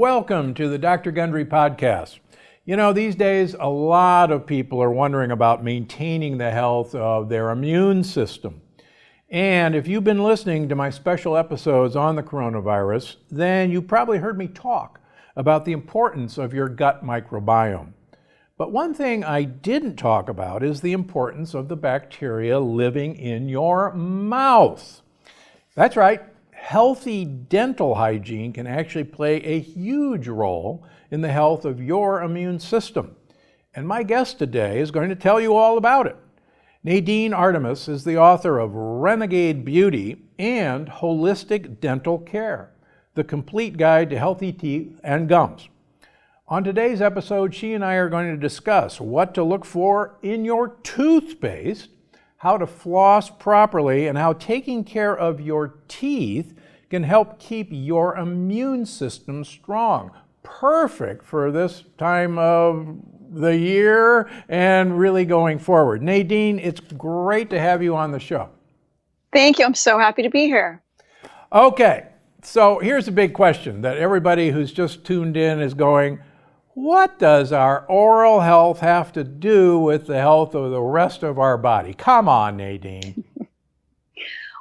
welcome to the Dr. Gundry podcast. You know, these days, a lot of people are wondering about maintaining the health of their immune system. And if you've been listening to my special episodes on the coronavirus, then you probably heard me talk about the importance of your gut microbiome. But one thing I didn't talk about is the importance of the bacteria living in your mouth. That's right. Healthy dental hygiene can actually play a huge role in the health of your immune system. And my guest today is going to tell you all about it. Nadine Artemis is the author of Renegade Beauty and Holistic Dental Care, the complete guide to healthy teeth and gums. On today's episode, she and I are going to discuss what to look for in your toothpaste, how to floss properly, and how taking care of your teeth can help keep your immune system strong. Perfect for this time of the year and really going forward. Nadine, it's great to have you on the show. Thank you. I'm so happy to be here. Okay, so here's a big question that everybody who's just tuned in is going, what does our oral health have to do with the health of the rest of our body? Come on, Nadine.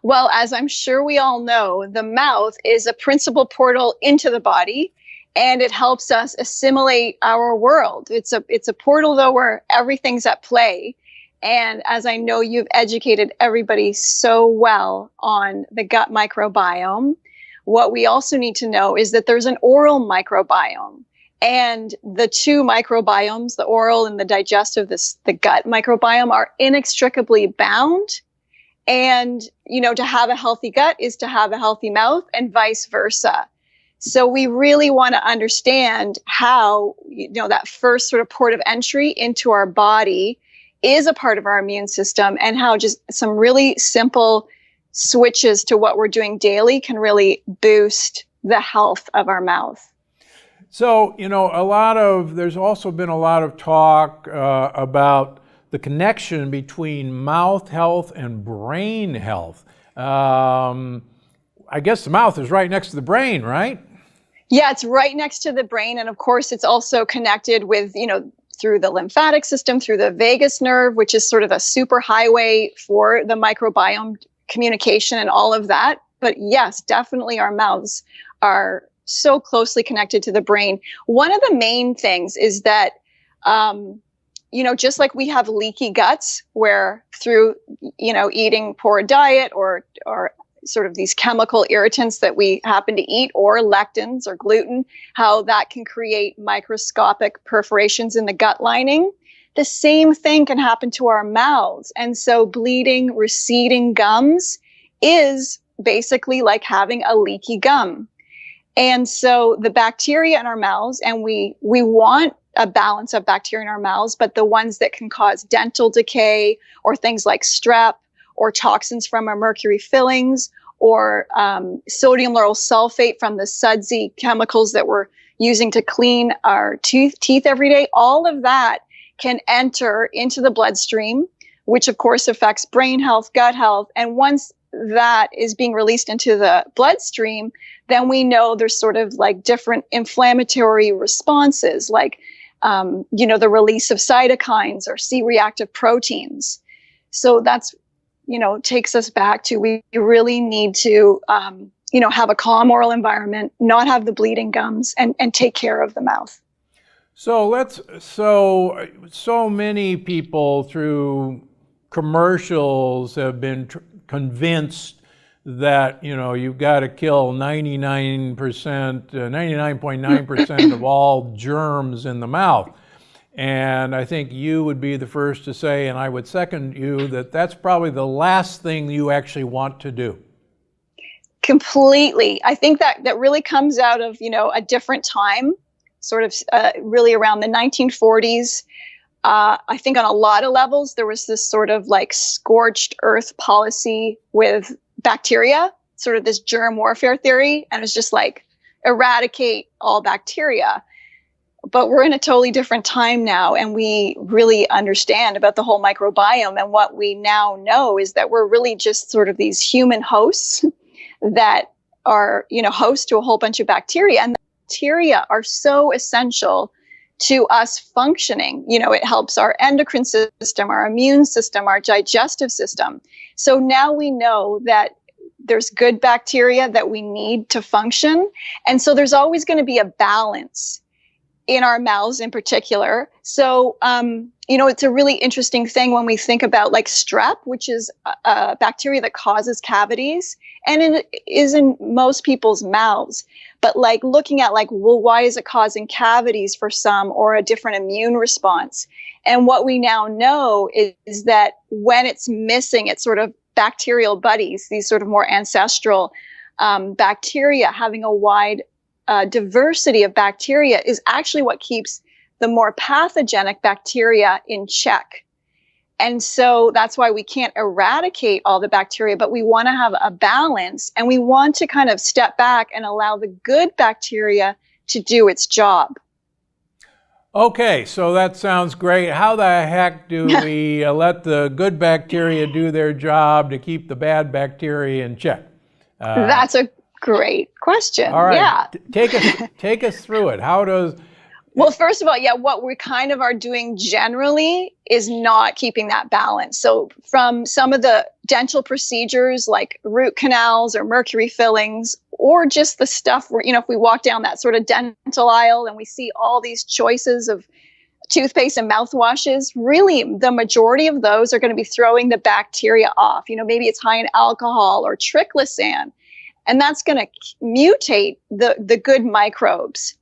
Well, as I'm sure we all know, the mouth is a principal portal into the body, and it helps us assimilate our world. It's a portal, though, where everything's at play. And as I know you've educated everybody so well on the gut microbiome, what we also need to know is that there's an oral microbiome. And the two microbiomes, the oral and the digestive, the gut microbiome, are inextricably bound. And, you know, to have a healthy gut is to have a healthy mouth, and vice versa. So we really want to understand how, you know, that first sort of port of entry into our body is a part of our immune system, and how just some really simple switches to what we're doing daily can really boost the health of our mouth. So, you know, there's also been a lot of talk about the connection between mouth health and brain health. I guess the mouth is right next to the brain, right? Yeah, it's right next to the brain. And of course, it's also connected with, you know, through the lymphatic system, through the vagus nerve, which is sort of a super highway for the microbiome communication and all of that. But yes, definitely our mouths are so closely connected to the brain. One of the main things is that, you know, just like we have leaky guts, where through, you know, eating poor diet or sort of these chemical irritants that we happen to eat, or lectins or gluten, how that can create microscopic perforations in the gut lining. The same thing can happen to our mouths. And so bleeding, receding gums is basically like having a leaky gum. And so the bacteria in our mouths, and we want a balance of bacteria in our mouths, but the ones that can cause dental decay, or things like strep, or toxins from our mercury fillings, or sodium lauryl sulfate from the sudsy chemicals that we're using to clean our teeth every day, all of that can enter into the bloodstream, which of course affects brain health, gut health. And once that is being released into the bloodstream, then we know there's sort of like different inflammatory responses, like, you know, the release of cytokines or C-reactive proteins. So that's, you know, takes us back to, we really need to, you know, have a calm oral environment, not have the bleeding gums, and take care of the mouth. So so many people through commercials have been convinced that, you know, you've got to kill 99.9% of all germs in the mouth. And I think you would be the first to say, and I would second you, that that's probably the last thing you actually want to do. Completely. I think that really comes out of, you know, a different time, sort of really around the 1940s. I think on a lot of levels, there was this sort of like scorched earth policy with bacteria, sort of this germ warfare theory. And it was just like, eradicate all bacteria. But we're in a totally different time now, and we really understand about the whole microbiome. And what we now know is that we're really just sort of these human hosts that are, you know, host to a whole bunch of bacteria. And bacteria are so essential to us functioning. It helps our endocrine system, our immune system, our digestive system. So now we know that there's good bacteria that we need to function. And so there's always going to be a balance in our mouths in particular. So, it's a really interesting thing when we think about like strep, which is a bacteria that causes cavities, and it is in most people's mouths. But like looking at like, well, why is it causing cavities for some, or a different immune response? And what we now know is that when it's missing its sort of bacterial buddies, these sort of more ancestral bacteria, having a wide diversity of bacteria is actually what keeps the more pathogenic bacteria in check. And so that's why we can't eradicate all the bacteria, but we want to have a balance, and we want to kind of step back and allow the good bacteria to do its job. Okay, so that sounds great. How the heck do we let the good bacteria do their job to keep the bad bacteria in check? That's a great question. All right, yeah. Take us through it. How does... Well, first of all, what we kind of are doing generally is not keeping that balance. So from some of the dental procedures like root canals or mercury fillings, or just the stuff where, if we walk down that sort of dental aisle and we see all these choices of toothpaste and mouthwashes, really the majority of those are going to be throwing the bacteria off. Maybe it's high in alcohol or triclosan, and that's going to mutate the good microbes.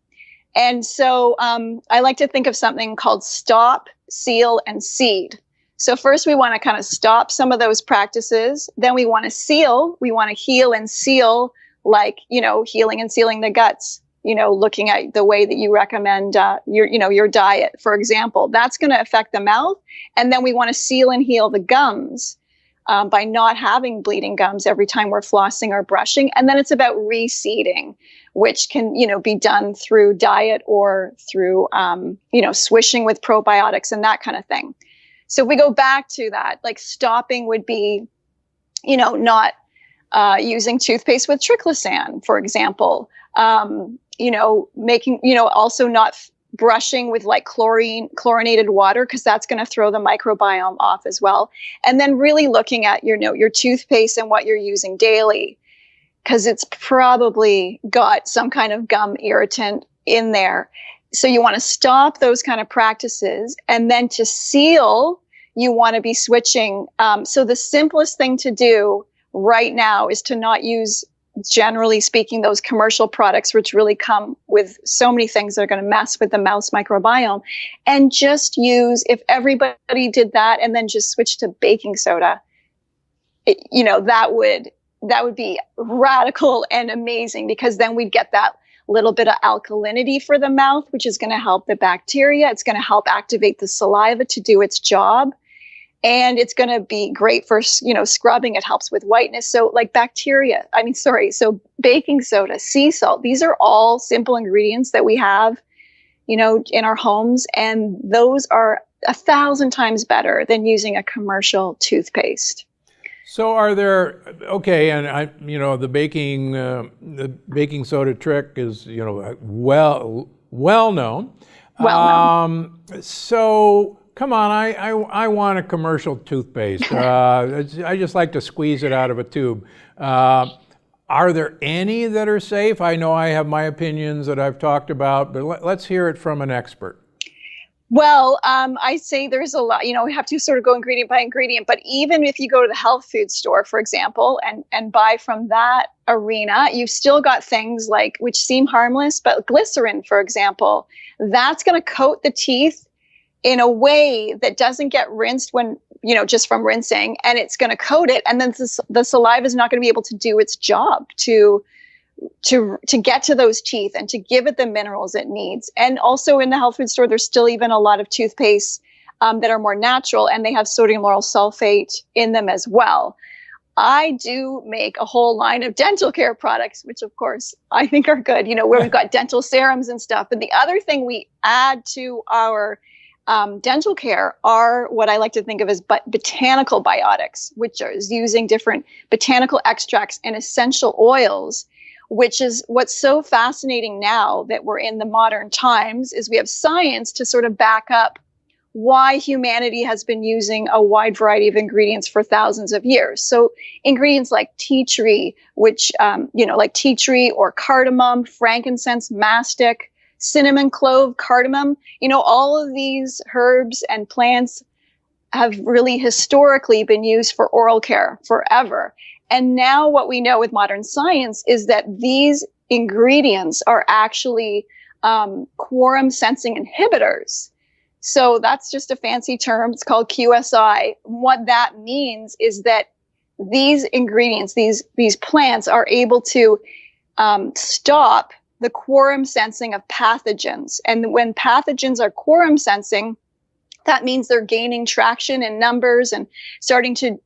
And so I like to think of something called stop, seal, and seed. So first we want to kind of stop some of those practices. Then we want to seal. We want to heal and seal, like, healing and sealing the guts, looking at the way that you recommend your diet, for example. That's going to affect the mouth. And then we want to seal and heal the gums by not having bleeding gums every time we're flossing or brushing. And then it's about reseeding, which can, be done through diet or through, swishing with probiotics and that kind of thing. So if we go back to that, like stopping would be, not using toothpaste with triclosan, for example, making, also not brushing with like chlorinated water, because that's going to throw the microbiome off as well. And then really looking at your toothpaste and what you're using daily, because it's probably got some kind of gum irritant in there. So you want to stop those kind of practices. And then to seal, you want to be switching. So the simplest thing to do right now is to not use, generally speaking, those commercial products, which really come with so many things that are going to mess with the mouth's microbiome, and just use, if everybody did that and then just switch to baking soda, that would be radical and amazing, because then we'd get that little bit of alkalinity for the mouth, which is going to help the bacteria. It's going to help activate the saliva to do its job. And it's going to be great for, scrubbing. It helps with whiteness. So like so baking soda, sea salt, these are all simple ingredients that we have, in our homes. And those are 1,000 times better than using a commercial toothpaste. So are there, okay, and the baking soda trick is, well known. So come on, I want a commercial toothpaste. I just like to squeeze it out of a tube. Are there any that are safe? I know I have my opinions that I've talked about, but let's hear it from an expert. Well, I say there's a lot, we have to sort of go ingredient by ingredient, but even if you go to the health food store, for example, and buy from that arena, you've still got things like, which seem harmless, but glycerin, for example, that's going to coat the teeth in a way that doesn't get rinsed when, just from rinsing, and it's going to coat it. And then the saliva is not going to be able to do its job to get to those teeth and to give it the minerals it needs. And also in the health food store, there's still even a lot of toothpaste that are more natural, and they have sodium lauryl sulfate in them as well. I do make a whole line of dental care products, which of course I think are good, where we've got dental serums and stuff. And the other thing we add to our dental care are what I like to think of as botanical biotics, which is using different botanical extracts and essential oils, which is what's so fascinating now that we're in the modern times, is we have science to sort of back up why humanity has been using a wide variety of ingredients for thousands of years. So ingredients like tea tree, which, like tea tree or cardamom, frankincense, mastic, cinnamon, clove, cardamom, all of these herbs and plants have really historically been used for oral care forever. And now what we know with modern science is that these ingredients are actually quorum sensing inhibitors. So that's just a fancy term. It's called QSI. What that means is that these ingredients, these plants, are able to stop the quorum sensing of pathogens. And when pathogens are quorum sensing, that means they're gaining traction in numbers and starting to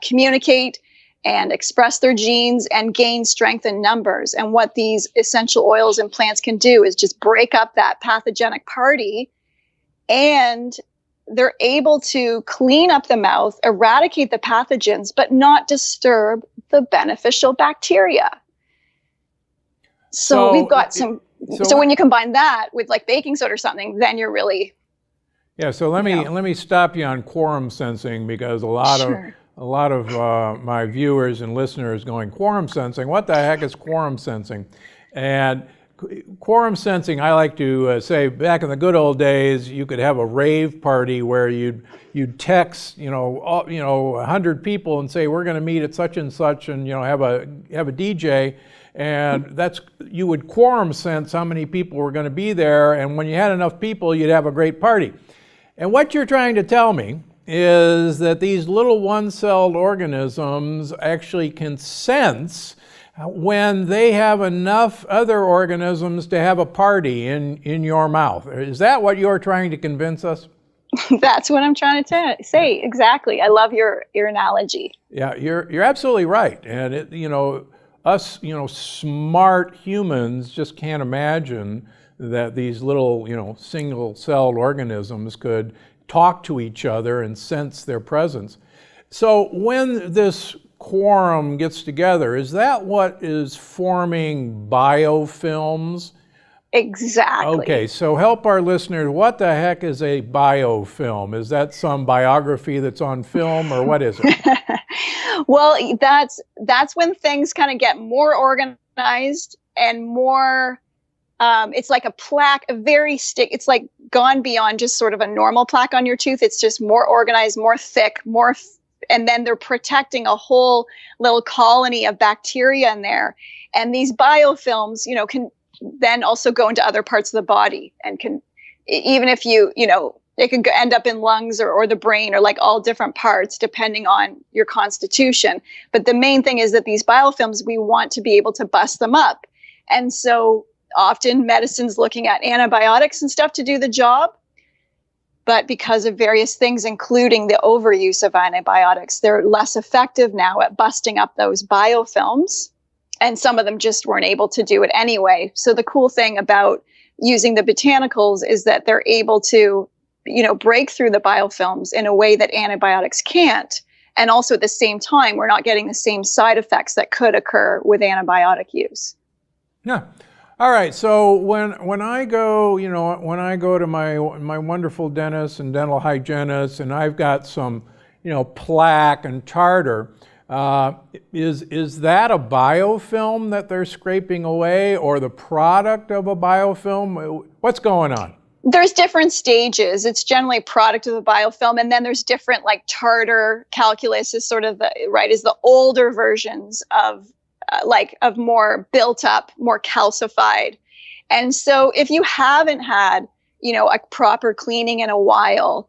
communicate and express their genes and gain strength in numbers. And what these essential oils and plants can do is just break up that pathogenic party, and they're able to clean up the mouth, eradicate the pathogens, but not disturb the beneficial bacteria. So we've got some. So when you combine that with like baking soda or something, then you're really. Yeah. So let me stop you on quorum sensing, because a lot of my viewers and listeners going, quorum sensing? What the heck is quorum sensing? And quorum sensing, I like to say, back in the good old days, you could have a rave party where you'd text 100 people and say, we're going to meet at such and such, and have a DJ, and you would quorum sense how many people were going to be there, and when you had enough people, you'd have a great party. And what you're trying to tell me is that these little one-celled organisms actually can sense when they have enough other organisms to have a party in your mouth. Is that what you're trying to convince us? That's what I'm trying to say. Exactly. I love your analogy. Yeah, you're absolutely right. And us, smart humans just can't imagine that these little, single-celled organisms could talk to each other and sense their presence. So when this quorum gets together, is that what is forming biofilms? Exactly. Okay, so help our listeners, what the heck is a biofilm? Is that some biography that's on film, or what is it? Well, that's when things kind of get more organized and more, it's like a plaque, it's like gone beyond just sort of a normal plaque on your tooth. It's just more organized, more thick, and then they're protecting a whole little colony of bacteria in there. And these biofilms, can then also go into other parts of the body, and can, even if it can end up in lungs or the brain, or like all different parts depending on your constitution. But the main thing is that these biofilms, we want to be able to bust them up. And so often medicine's looking at antibiotics and stuff to do the job. But because of various things, including the overuse of antibiotics, they're less effective now at busting up those biofilms. And some of them just weren't able to do it anyway. So the cool thing about using the botanicals is that they're able to, break through the biofilms in a way that antibiotics can't. And also at the same time, we're not getting the same side effects that could occur with antibiotic use. Yeah. All right. So when I go, to my wonderful dentist and dental hygienist, and I've got some, plaque and tartar, is that a biofilm that they're scraping away, or the product of a biofilm? What's going on? There's different stages. It's generally a product of the biofilm, and then there's different, like tartar calculus is sort of is the older versions of more built up, more calcified. And so if you haven't had, a proper cleaning in a while,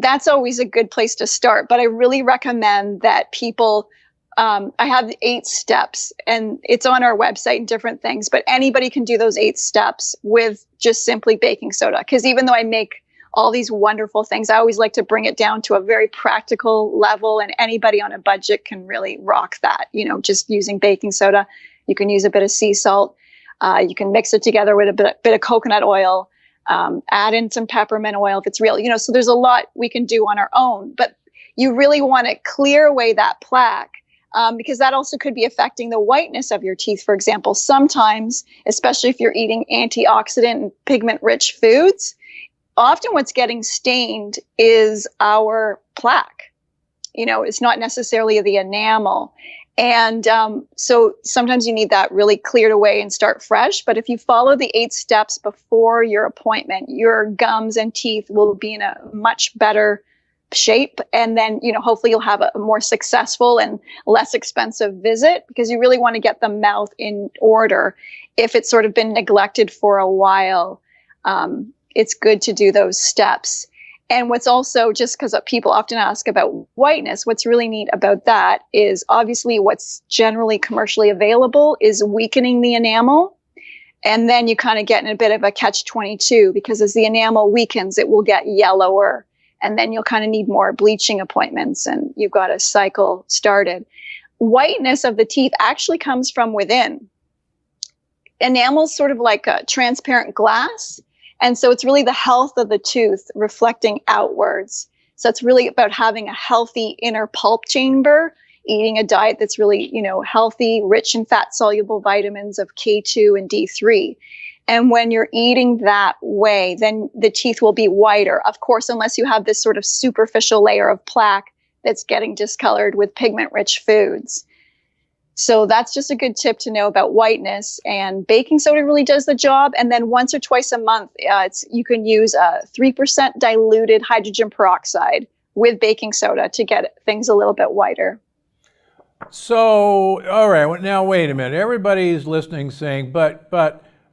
that's always a good place to start. But I really recommend that people, I have 8 steps, and it's on our website and different things, but anybody can do those 8 steps with just simply baking soda. Because even though I make all these wonderful things, I always like to bring it down to a very practical level, and anybody on a budget can really rock that, just using baking soda. You can use a bit of sea salt. You can mix it together with a bit of coconut oil, add in some peppermint oil if it's real, so there's a lot we can do on our own. But you really want to clear away that plaque because that also could be affecting the whiteness of your teeth, for example. Sometimes, especially if you're eating antioxidant and pigment-rich foods, often what's getting stained is our plaque. It's not necessarily the enamel. And so sometimes you need that really cleared away and start fresh. But if you follow the 8 steps before your appointment, your gums and teeth will be in a much better shape. And then, hopefully you'll have a more successful and less expensive visit, because you really want to get the mouth in order. If it's sort of been neglected for a while, it's good to do those steps. And what's also, just because people often ask about whiteness, what's really neat about that is obviously what's generally commercially available is weakening the enamel. And then you kind of get in a bit of a catch-22, because as the enamel weakens, it will get yellower. And then you'll kind of need more bleaching appointments, and you've got a cycle started. Whiteness of the teeth actually comes from within. Enamel's sort of like a transparent glass. And so it's really the health of the tooth reflecting outwards. So it's really about having a healthy inner pulp chamber, eating a diet that's really, healthy, rich in fat-soluble vitamins of K2 and D3. And when you're eating that way, then the teeth will be whiter. Of course, unless you have this sort of superficial layer of plaque that's getting discolored with pigment-rich foods. So that's just a good tip to know about whiteness. And baking soda really does the job. And then once or twice a month, you can use 3% diluted hydrogen peroxide with baking soda to get things a little bit whiter. So, all right, now wait a minute. Everybody's listening saying, but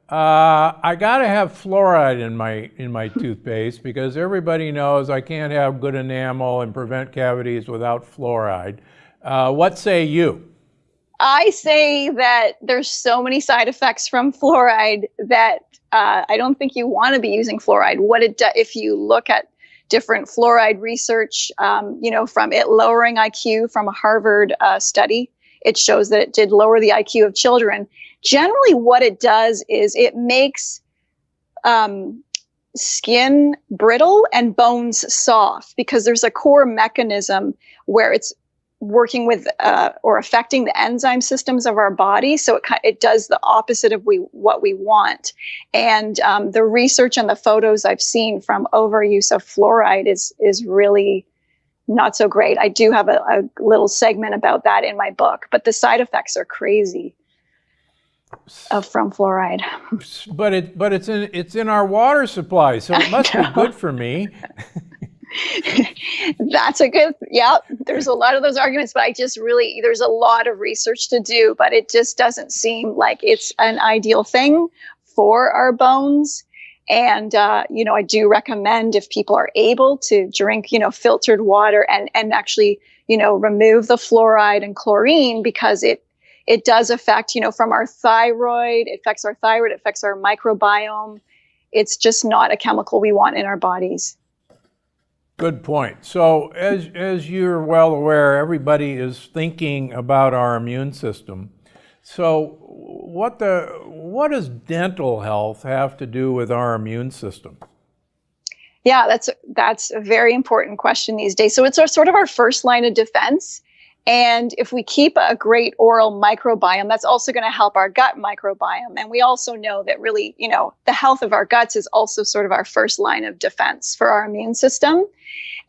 I got to have fluoride in my toothpaste, because everybody knows I can't have good enamel and prevent cavities without fluoride. What say you? I say that there's so many side effects from fluoride that I don't think you want to be using fluoride. If you look at different fluoride research, from it lowering IQ from a Harvard study, it shows that it did lower the IQ of children. Generally, what it does is it makes skin brittle and bones soft, because there's a core mechanism where it's working with or affecting the enzyme systems of our body. So it does the opposite of what we want. And the research and the photos I've seen from overuse of fluoride is really not so great. I do have a little segment about that in my book, but the side effects are crazy from fluoride. But it's in our water supply, so it must be good for me. That's there's a lot of those arguments, but there's a lot of research to do, but it just doesn't seem like it's an ideal thing for our bones. And, I do recommend, if people are able, to drink, filtered water and actually, remove the fluoride and chlorine, because it does affect, from our thyroid, it affects our thyroid, it affects our microbiome. It's just not a chemical we want in our bodies. Good point. So as you're well aware, everybody is thinking about our immune system. So what does dental health have to do with our immune system? Yeah, that's a very important question these days. So it's sort of our first line of defense. And if we keep a great oral microbiome, that's also going to help our gut microbiome. And we also know that really, the health of our guts is also sort of our first line of defense for our immune system.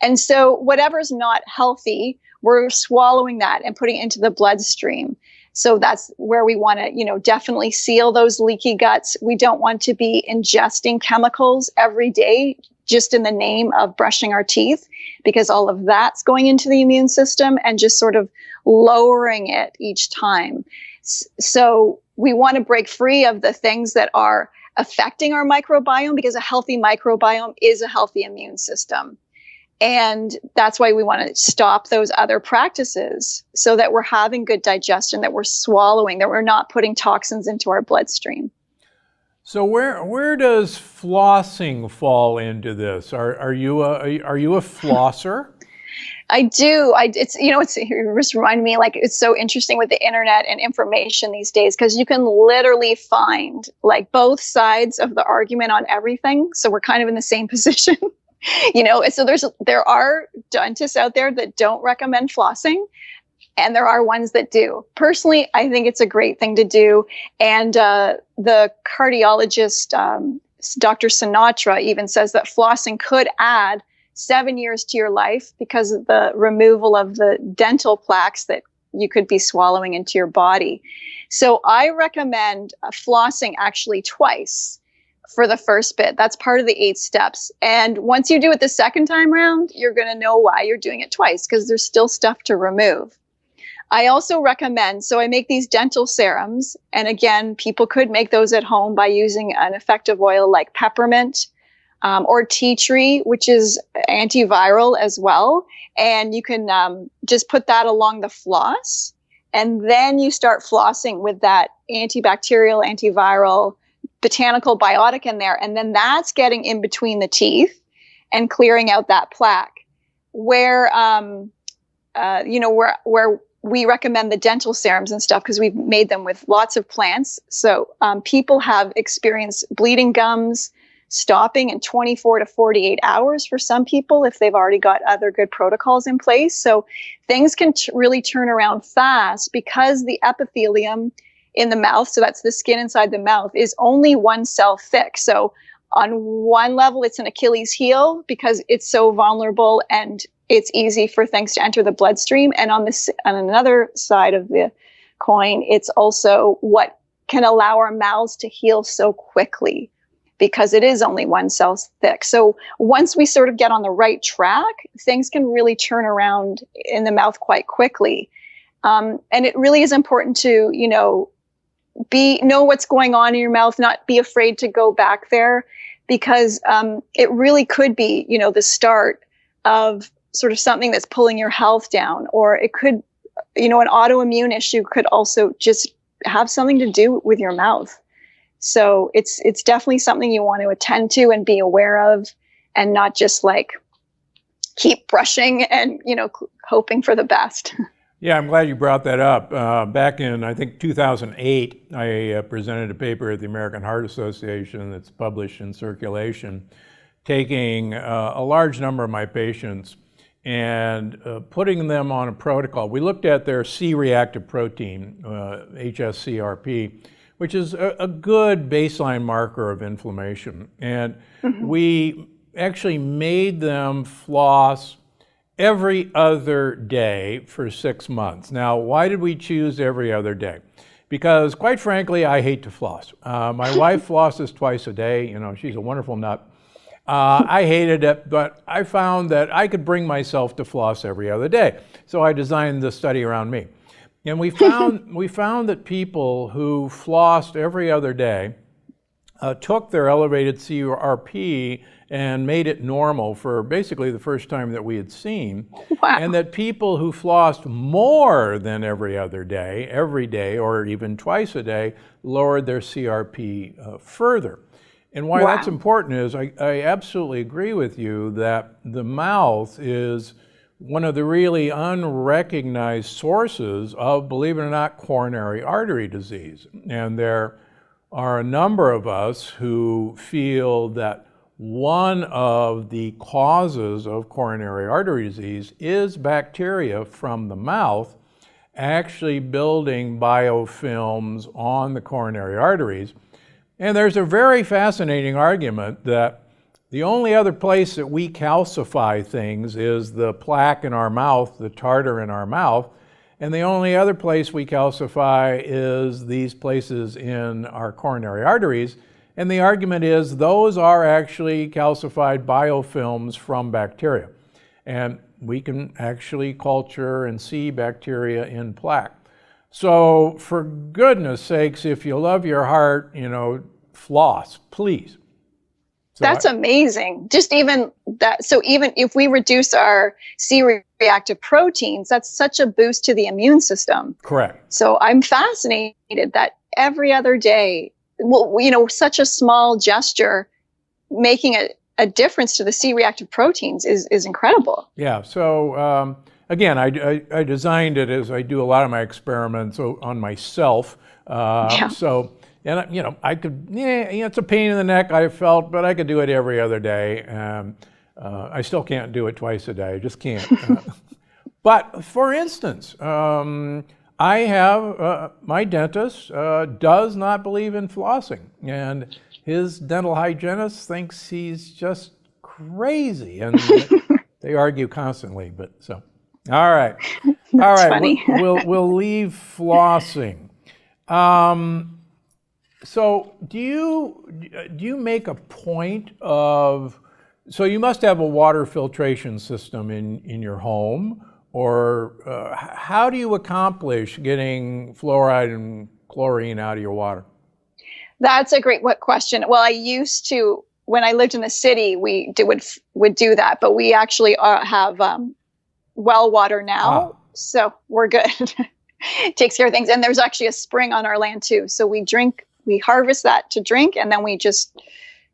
And so whatever's not healthy, we're swallowing that and putting it into the bloodstream. So that's where we want to, definitely seal those leaky guts. We don't want to be ingesting chemicals every day just in the name of brushing our teeth, because all of that's going into the immune system and just sort of lowering it each time. So we want to break free of the things that are affecting our microbiome, because a healthy microbiome is a healthy immune system. And that's why we want to stop those other practices, so that we're having good digestion, that we're swallowing, that we're not putting toxins into our bloodstream. So where does flossing fall into this? Are you a flosser? I do. It just reminded me, like, it's so interesting with the internet and information these days, because you can literally find like both sides of the argument on everything. So we're kind of in the same position. So there are dentists out there that don't recommend flossing. and there are ones that do. Personally, I think it's a great thing to do. And the cardiologist, Dr. Sinatra, even says that flossing could add 7 years to your life because of the removal of the dental plaques that you could be swallowing into your body. So I recommend flossing actually twice for the first bit. That's part of the 8 steps. And once you do it the second time around, you're going to know why you're doing it twice, because there's still stuff to remove. I also recommend, so I make these dental serums. And again, people could make those at home by using an effective oil like peppermint or tea tree, which is antiviral as well. And you can just put that along the floss. And then you start flossing with that antibacterial, antiviral, botanical biotic in there. And then that's getting in between the teeth and clearing out that plaque. Where we recommend the dental serums and stuff, because we've made them with lots of plants. So people have experienced bleeding gums stopping in 24 to 48 hours for some people if they've already got other good protocols in place. So things can really turn around fast because the epithelium in the mouth, so that's the skin inside the mouth, is only 1 cell thick. So on one level, it's an Achilles heel because it's so vulnerable and it's easy for things to enter the bloodstream. And on another side of the coin, it's also what can allow our mouths to heal so quickly because it is only 1 cell thick. So once we sort of get on the right track, things can really turn around in the mouth quite quickly. And it really is important to, know what's going on in your mouth, not be afraid to go back there, because it really could be, the start of sort of something that's pulling your health down, or it could, an autoimmune issue could also just have something to do with your mouth. So it's definitely something you want to attend to and be aware of, and not just like keep brushing and, hoping for the best. Yeah, I'm glad you brought that up. Back in, I think, 2008, I presented a paper at the American Heart Association that's published in Circulation, taking a large number of my patients and putting them on a protocol. We looked at their C-reactive protein, HSCRP, which is a good baseline marker of inflammation. And we actually made them floss every other day for 6 months. Now, why did we choose every other day? Because quite frankly, I hate to floss. My wife flosses twice a day. She's a wonderful nut. I hated it, but I found that I could bring myself to floss every other day. So I designed the study around me. And we found that people who flossed every other day took their elevated CRP and made it normal for basically the first time that we had seen. Wow. And that people who flossed more than every other day, every day, or even twice a day, lowered their CRP further. And why that's important is I absolutely agree with you that the mouth is one of the really unrecognized sources of, believe it or not, coronary artery disease. And there are a number of us who feel that one of the causes of coronary artery disease is bacteria from the mouth actually building biofilms on the coronary arteries. And there's a very fascinating argument that the only other place that we calcify things is the plaque in our mouth, the tartar in our mouth, and the only other place we calcify is these places in our coronary arteries. And the argument is those are actually calcified biofilms from bacteria. And we can actually culture and see bacteria in plaque. So for goodness sakes, if you love your heart, floss, please. So That's amazing. Just even that. So even if we reduce our C-reactive proteins, that's such a boost to the immune system. Correct. So I'm fascinated that every other day, such a small gesture making a difference to the C-reactive proteins is incredible. Yeah. So again, I designed it as I do a lot of my experiments on myself. So. And I could, it's a pain in the neck I felt, but I could do it every other day. I still can't do it twice a day. I just can't. But for instance, I have my dentist does not believe in flossing, and his dental hygienist thinks he's just crazy, and they argue constantly. But so, all right, That's funny. we'll leave flossing. So do you make a point of? So you must have a water filtration system in your home, or how do you accomplish getting fluoride and chlorine out of your water? That's a great question. Well, I used to, when I lived in the city, would do that, but we actually have well water now, so we're good. Takes care of things, and there's actually a spring on our land too. So we harvest that to drink, and then we just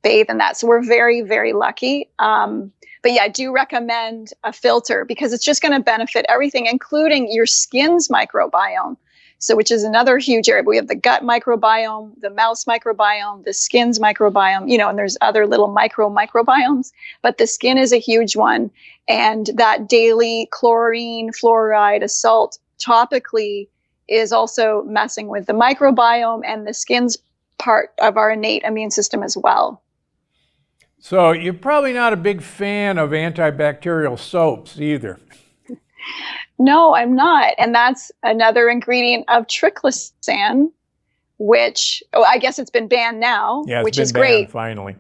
bathe in that. So we're very, very lucky. But yeah, I do recommend a filter because it's just going to benefit everything, including your skin's microbiome. So, which is another huge area. We have the gut microbiome, the mouth microbiome, the skin's microbiome, and there's other little microbiomes, but the skin is a huge one. And that daily chlorine, fluoride, a salt topically is also messing with the microbiome and the skin's part of our innate immune system as well. So you're probably not a big fan of antibacterial soaps either. No, I'm not. And that's another ingredient of triclosan, which, I guess it's been banned now, Yeah, which been is great. banned, finally.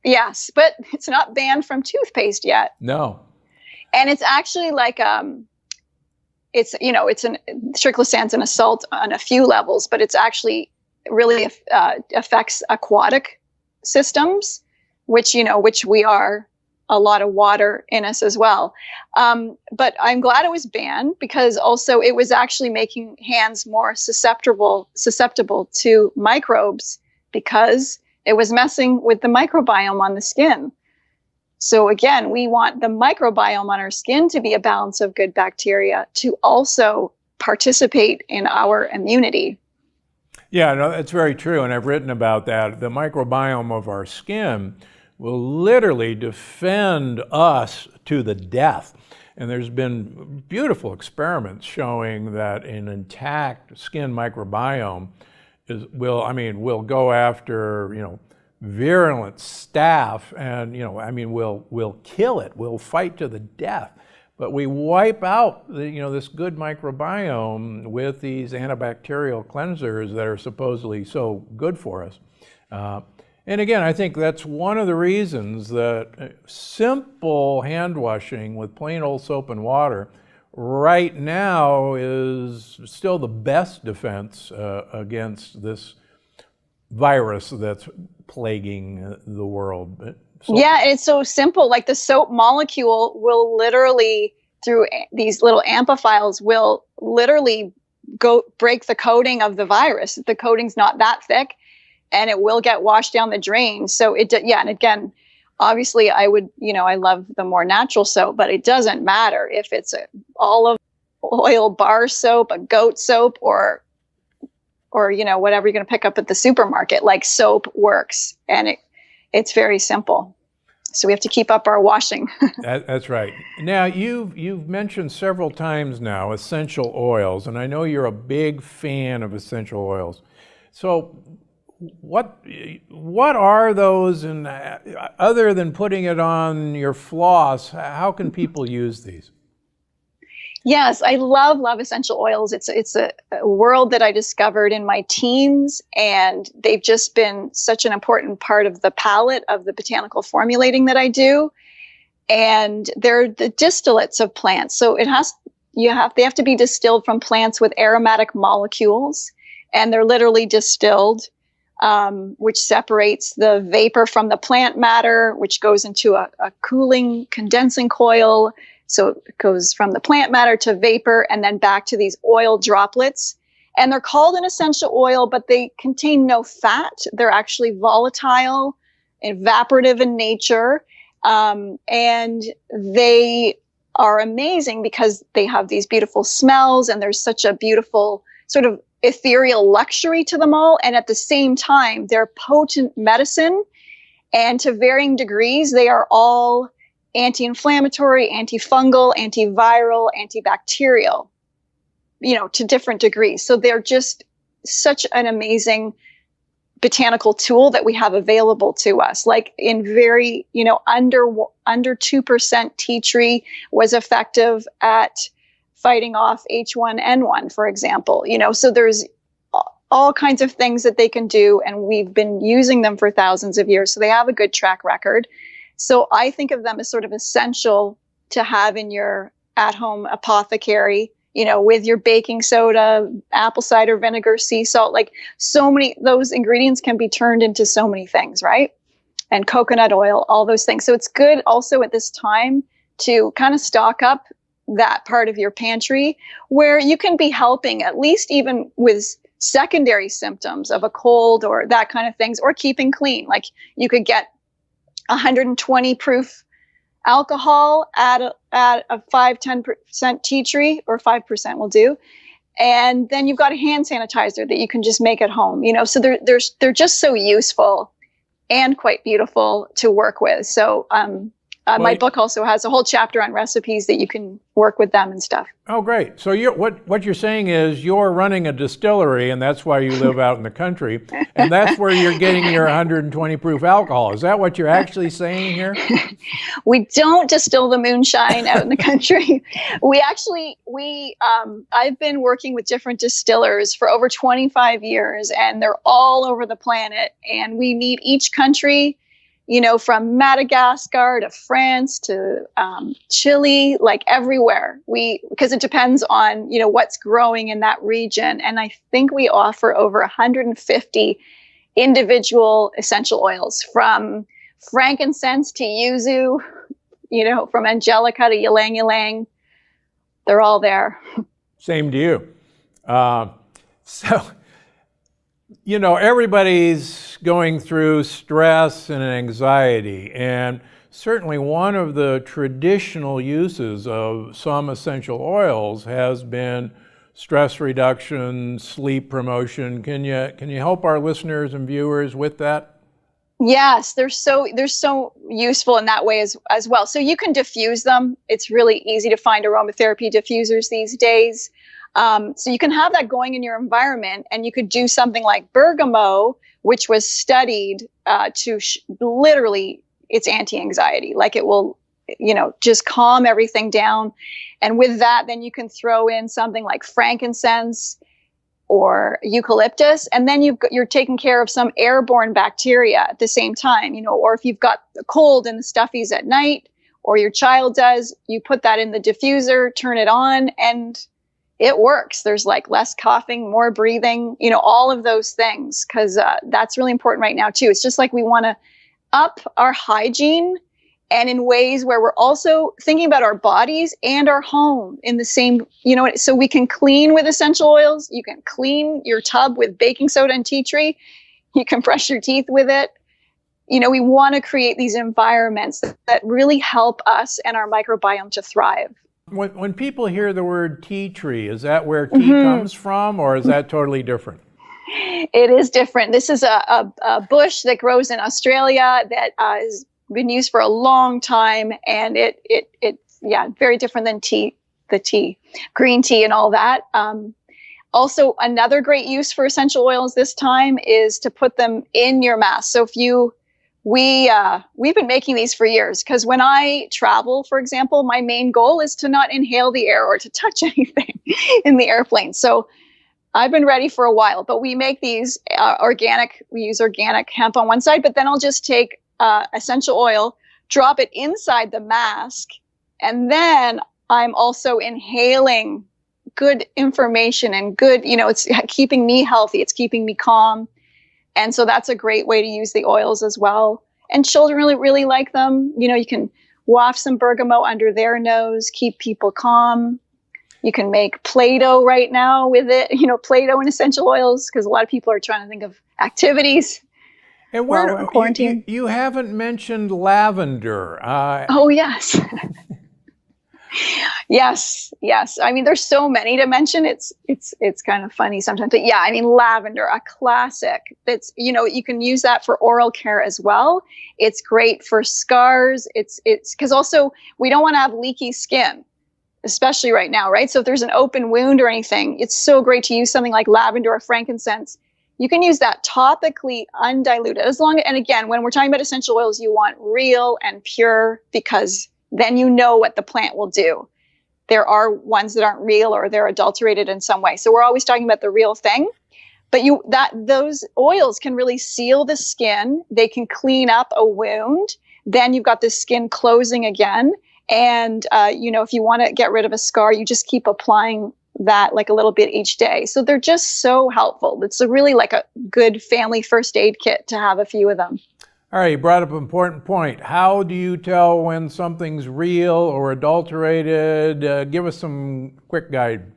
Yes, but it's not banned from toothpaste yet. No. And it's actually like, triclosan's an assault on a few levels, but it's actually really affects aquatic systems, which we are a lot of water in us as well. But I'm glad it was banned because also it was actually making hands more susceptible to microbes because it was messing with the microbiome on the skin. So again, we want the microbiome on our skin to be a balance of good bacteria to also participate in our immunity. Yeah, no, that's very true. And I've written about that. The microbiome of our skin will literally defend us to the death. And there's been beautiful experiments showing that an intact skin microbiome will go after, virulent staph and, we'll kill it. We'll fight to the death. But we wipe out this good microbiome with these antibacterial cleansers that are supposedly so good for us. And again, I think that's one of the reasons that simple hand washing with plain old soap and water right now is still the best defense against this virus that's plaguing the world. Yeah, it's so simple. Like the soap molecule will literally, through these little amphifiles, will literally go break the coating of the virus. The coating's not that thick, and it will get washed down the drain. So and again, obviously I love the more natural soap, but it doesn't matter if it's a olive oil bar soap, a goat soap, or whatever you're going to pick up at the supermarket. Like soap works, and it's very simple. So we have to keep up our washing. That's right. Now, you've mentioned several times now essential oils, and I know you're a big fan of essential oils. So what are those, and other than putting it on your floss, how can people use these? Yes, I love essential oils. It's a world that I discovered in my teens, and they've just been such an important part of the palette of the botanical formulating that I do. And they're the distillates of plants. So they have to be distilled from plants with aromatic molecules, and they're literally distilled, which separates the vapor from the plant matter, which goes into a cooling condensing coil. So it goes from the plant matter to vapor and then back to these oil droplets. And they're called an essential oil, but they contain no fat. They're actually volatile, evaporative in nature. And they are amazing because they have these beautiful smells, and there's such a beautiful sort of ethereal luxury to them all. And at the same time, they're potent medicine. And to varying degrees, they are all anti-inflammatory, antifungal, antiviral, antibacterial, to different degrees. So they're just such an amazing botanical tool that we have available to us. Like in very, under 2% tea tree was effective at fighting off H1N1, for example. So there's all kinds of things that they can do, and we've been using them for thousands of years. So they have a good track record. So I think of them as sort of essential to have in your at-home apothecary, with your baking soda, apple cider vinegar, sea salt. Like so many, those ingredients can be turned into so many things, right? And coconut oil, all those things. So it's good also at this time to kind of stock up that part of your pantry where you can be helping, at least even with secondary symptoms of a cold or that kind of things, or keeping clean. Like you could get 120 proof alcohol at a 5-10% tea tree, or 5% will do. And then you've got a hand sanitizer that you can just make at home, so they're just so useful and quite beautiful to work with. So my book also has a whole chapter on recipes that you can work with them and stuff. Oh, great. So what you're saying is you're running a distillery, and that's why you live out in the country, and that's where you're getting your 120 proof alcohol. Is that what you're actually saying here? We don't distill the moonshine out in the country. I've been working with different distillers for over 25 years, and they're all over the planet, and we meet each country, from Madagascar to France to Chile, like everywhere. Because it depends on, what's growing in that region. And I think we offer over 150 individual essential oils, from frankincense to yuzu, from angelica to ylang ylang. They're all there. Same to you. Everybody's going through stress and anxiety, and certainly one of the traditional uses of some essential oils has been stress reduction, sleep promotion. Can you help our listeners and viewers with that? Yes, they're so useful in that way as well. So you can diffuse them. It's really easy to find aromatherapy diffusers these days. So you can have that going in your environment, and you could do something like bergamot, which was studied to literally, it's anti-anxiety. Like it will, just calm everything down. And with that, then you can throw in something like frankincense or eucalyptus, and then you're taking care of some airborne bacteria at the same time, or if you've got a cold in the stuffies at night, or your child does, you put that in the diffuser, turn it on, and it works. There's like less coughing, more breathing, all of those things, because that's really important right now too. It's just like we want to up our hygiene, and in ways where we're also thinking about our bodies and our home in the same, so we can clean with essential oils. You can clean your tub with baking soda and tea tree. You can brush your teeth with it. We want to create these environments that really help us and our microbiome to thrive. When people hear the word tea tree, is that where tea comes from, or is that totally different? It is different. This is a bush that grows in Australia that has been used for a long time, and it's very different than the green tea and all that. Also, another great use for essential oils this time is to put them in your mask. So we've been making these for years, because when I travel, for example, my main goal is to not inhale the air or to touch anything in the airplane. So I've been ready for a while, but we make these organic. We use organic hemp on one side, but then I'll just take essential oil, drop it inside the mask, and then I'm also inhaling good information and good, it's keeping me healthy. It's keeping me calm. And so that's a great way to use the oils as well. And children really, really like them. You can waft some bergamot under their nose, keep people calm. You can make Play-Doh right now with it, Play-Doh and essential oils, because a lot of people are trying to think of activities. And while we're in quarantine. You haven't mentioned lavender. Oh, yes. Yes, yes. I mean, there's so many to mention. It's kind of funny sometimes. But yeah, I mean, lavender, a classic. That's, you can use that for oral care as well. It's great for scars. It's because also we don't want to have leaky skin, especially right now, right? So if there's an open wound or anything, it's so great to use something like lavender or frankincense. You can use that topically undiluted, and again, when we're talking about essential oils, you want real and pure, because then you know what the plant will do. There are ones that aren't real or they're adulterated in some way. So we're always talking about the real thing. But those oils can really seal the skin. They can clean up a wound. Then you've got the skin closing again. And, if you want to get rid of a scar, you just keep applying that like a little bit each day. So they're just so helpful. It's really like a good family first aid kit to have a few of them. All right, you brought up an important point. How do you tell when something's real or adulterated? Give us some quick guide.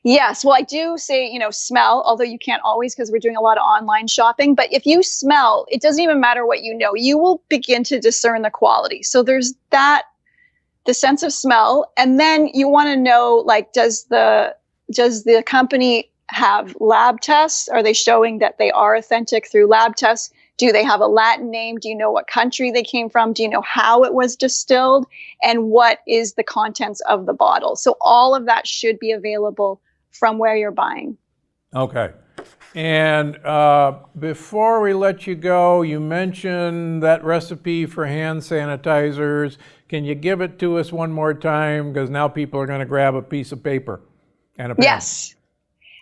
Yes. Well, I do say, smell, although you can't always because we're doing a lot of online shopping. But if you smell, it doesn't even matter what you will begin to discern the quality. So there's the sense of smell. And then you want to know, like, does the company have lab tests? Are they showing that they are authentic through lab tests? Do they have a Latin name? Do you know what country they came from? Do you know how it was distilled? And what is the contents of the bottle? So all of that should be available from where you're buying. Okay. And before we let you go, you mentioned that recipe for hand sanitizers. Can you give it to us one more time? Because now people are going to grab a piece of paper and a pen. Yes.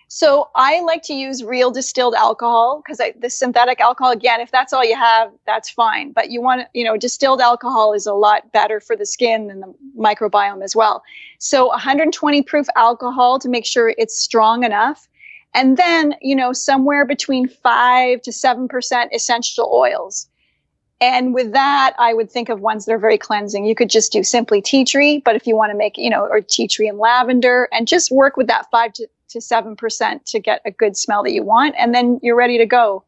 So I like to use real distilled alcohol, because the synthetic alcohol, again, if that's all you have, that's fine. But you want distilled alcohol is a lot better for the skin and the microbiome as well. So 120 proof alcohol to make sure it's strong enough. And then, somewhere between 5 to 7% essential oils. And with that, I would think of ones that are very cleansing. You could just do simply tea tree, but if you want to make, or tea tree and lavender, and just work with that 5 to 7% to get a good smell that you want, and then you're ready to go.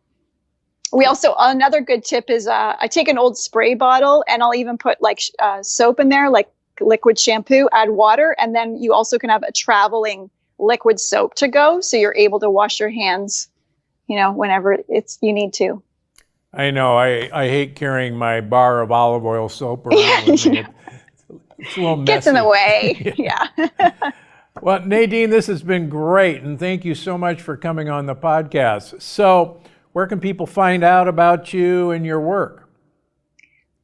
Another good tip is I take an old spray bottle and I'll even put like soap in there, like liquid shampoo, add water, and then you also can have a traveling liquid soap to go, so you're able to wash your hands, whenever you need to. I know. I hate carrying my bar of olive oil soap around with me. It's a little messy. Gets in the way. Yeah. Well, Nadine, this has been great, and thank you so much for coming on the podcast. So, where can people find out about you and your work?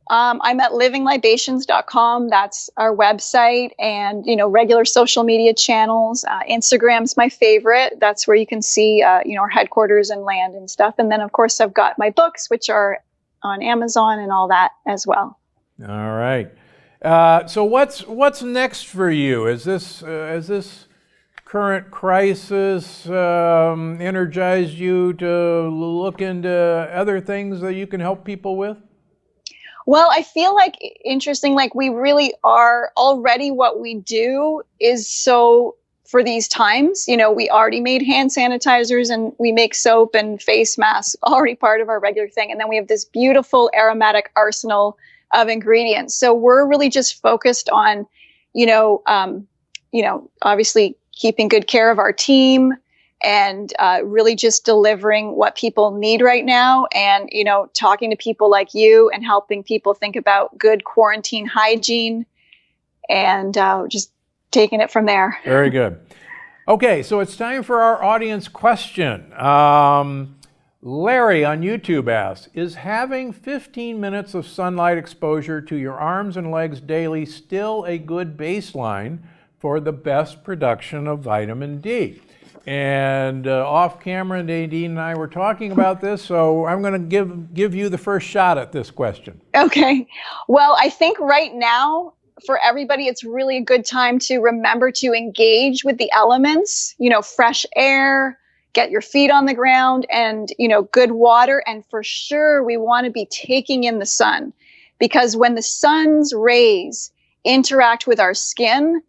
I'm at livinglibations.com. That's our website, and regular social media channels. Instagram's my favorite. That's where you can see our headquarters and land and stuff. And then of course I've got my books, which are on Amazon and all that as well. All right. So what's next for you? Is this current crisis energized you to look into other things that you can help people with? Well, I feel like interesting, like we really are already, what we do is so for these times. We already made hand sanitizers and we make soap and face masks, already part of our regular thing. And then we have this beautiful aromatic arsenal of ingredients. So we're really just focused on, obviously keeping good care of our team, and really just delivering what people need right now, and talking to people like you and helping people think about good quarantine hygiene, and just taking it from there. Very good. Okay, so it's time for our audience question. Larry on YouTube asks, is having 15 minutes of sunlight exposure to your arms and legs daily still a good baseline for the best production of vitamin D? And off camera, Nadine and I were talking about this, so I'm going to give you the first shot at this question. Okay. Well, I think right now, for everybody, it's really a good time to remember to engage with the elements, fresh air, get your feet on the ground, and, good water. And for sure, we want to be taking in the sun, because when the sun's rays interact with our skin,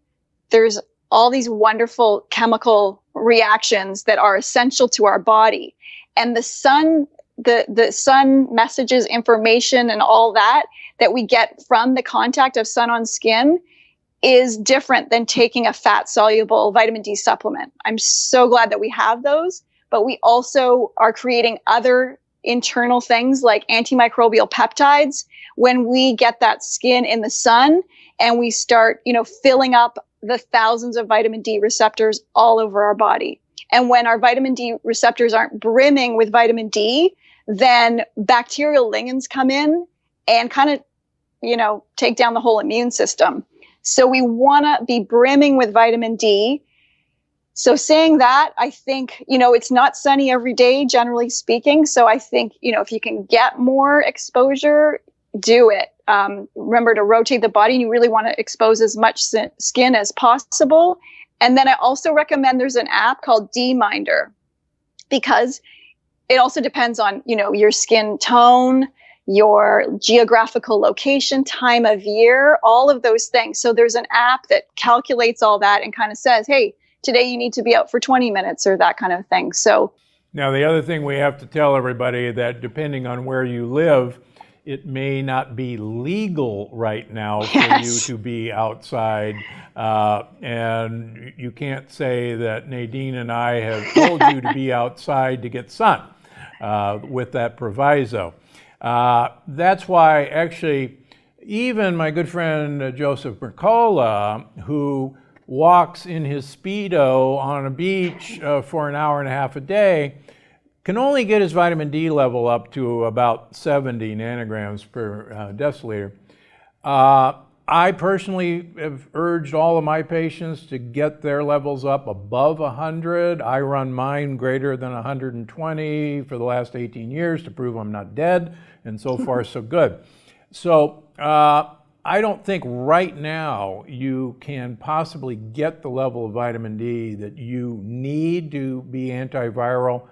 there's all these wonderful chemical reactions that are essential to our body. And the sun messages, information, and all that we get from the contact of sun on skin is different than taking a fat soluble vitamin D supplement. I'm so glad that we have those, but we also are creating other internal things like antimicrobial peptides when we get that skin in the sun and we start, filling up the thousands of vitamin D receptors all over our body. And when our vitamin D receptors aren't brimming with vitamin D, then bacterial ligands come in and kind of, take down the whole immune system. So we want to be brimming with vitamin D. So saying that, I think, it's not sunny every day, generally speaking. So I think, if you can get more exposure, do it. Remember to rotate the body, and you really want to expose as much skin as possible. And then I also recommend there's an app called D-Minder, because it also depends on, your skin tone, your geographical location, time of year, all of those things. So there's an app that calculates all that and kind of says, hey, today you need to be out for 20 minutes or that kind of thing. So now the other thing we have to tell everybody that depending on where you live, it may not be legal right now for you to be outside. And you can't say that Nadine and I have told you to be outside to get sun with that proviso. That's why actually even my good friend Joseph Mercola, who walks in his Speedo on a beach for an hour and a half a day, can only get his vitamin D level up to about 70 nanograms per deciliter. I personally have urged all of my patients to get their levels up above 100. I run mine greater than 120 for the last 18 years to prove I'm not dead, and so far so good. So I don't think right now you can possibly get the level of vitamin D that you need to be antiviral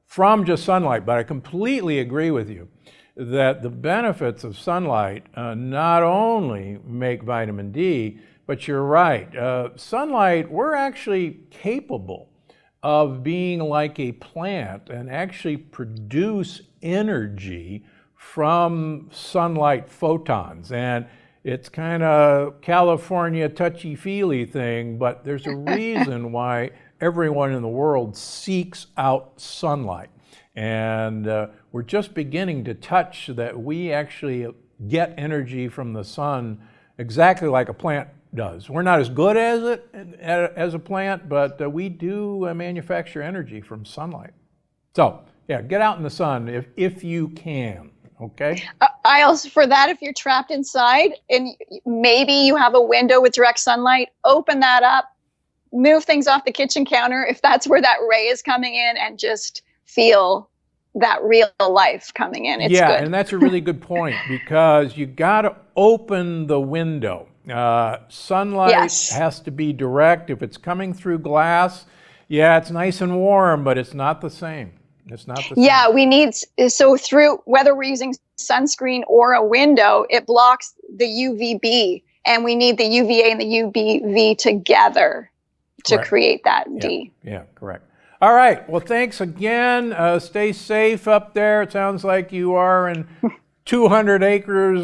from just sunlight, but I completely agree with you that the benefits of sunlight not only make vitamin D, but you're right, sunlight, we're actually capable of being like a plant and actually produce energy from sunlight photons. And it's kind of California touchy-feely thing, but there's a reason why everyone in the world seeks out sunlight. And we're just beginning to touch that we actually get energy from the sun exactly like a plant does. We're not as good as it as a plant, but we do manufacture energy from sunlight. So yeah, get out in the sun if you can, okay? I also, for that, if you're trapped inside and maybe you have a window with direct sunlight, open that up, move things off the kitchen counter if that's where that ray is coming in, and just feel that real life coming in. It's good. And that's a really good point, because you got to open the window. Sunlight has to be direct. If it's coming through glass, it's nice and warm, but it's not the same. It's not the same. Yeah, we need, so through, whether we're using sunscreen or a window, it blocks the UVB, and we need the UVA and the UVV together to create that D. Yeah, correct. All right. Well, thanks again. Stay safe up there. It sounds like you are in 200 acres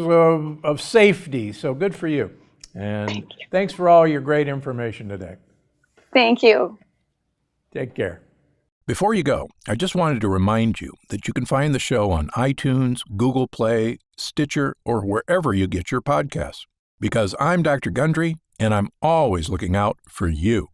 of safety. So good for you. And thanks for all your great information today. Thank you. Take care. Before you go, I just wanted to remind you that you can find the show on iTunes, Google Play, Stitcher, or wherever you get your podcasts. Because I'm Dr. Gundry, and I'm always looking out for you.